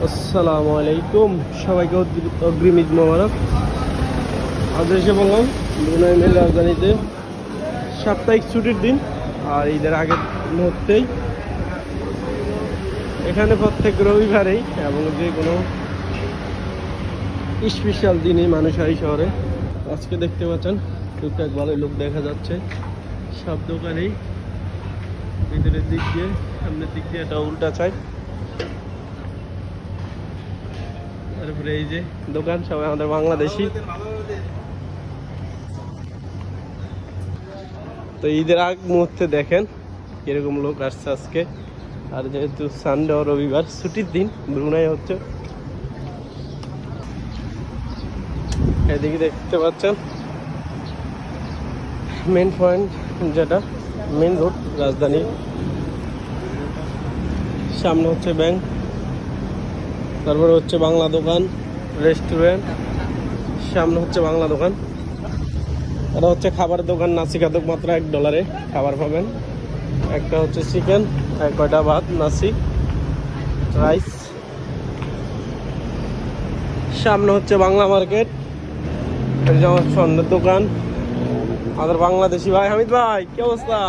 আসসালামু আলাইকুম, সবাইকে অগ্রিম ঈদ মোবারক। আজ এসে বললাম ব্রুনাই মেল রাজধানীতে সাপ্তাহিক ছুটির দিন আর ঈদের আগের মুহূর্তেই এখানে প্রত্যেক রবিবারেই এবং যে কোনো স্পেশাল দিনই মানুষ হয় শহরে। আজকে দেখতে পাচ্ছেন টুকটাক ভালোই লোক দেখা যাচ্ছে সব দোকানেই, ভিতরের দিক দিয়ে সামনের দিক দিয়ে এটা উল্টা চাই। তারপরে এই যে দোকান সবাই আমাদের বাংলাদেশি। তো ঈদের আগ মুহূর্তে দেখেন কিরকম লোক আসছে আজকে। আর যেহেতু সানডে ও রবিবার ছুটির দিন, ব্রুনাই হচ্ছে। এদিকে দেখতে পাচ্ছেন মেন পয়েন্ট, যেটা মেন রোড রাজধানী। সামনে হচ্ছে ব্যাংক, তারপরে হচ্ছে বাংলা দোকান, রেস্টুরেন্ট, সামনে হচ্ছে বাংলা দোকান। এটা হচ্ছে খাবার দোকান, নাসি খাদক মাত্র $1 খাবার পাবেন। একটা হচ্ছে চিকেন, কয়টা ভাত, নাসি, রাইস। সামনে হচ্ছে বাংলা মার্কেট, এই যে আমার স্বর্ণের দোকান। আমাদের বাংলাদেশি ভাই হামিদ ভাই, কি অবস্থা?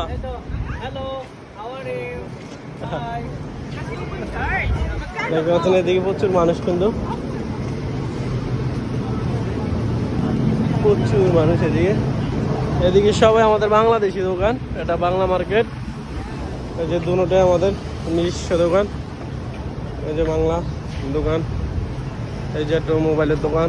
দেখতে পাচ্ছেন এদিকে প্রচুর মানুষ, কিন্তু প্রচুর মানুষ এদিকে। এদিকে সবাই আমাদের বাংলাদেশি দোকান। এটা বাংলা মার্কেট, এই যে দুটোটাই আমাদের নিজস্ব দোকান। এই যে বাংলা দোকান, এই যে একটা মোবাইলের দোকান।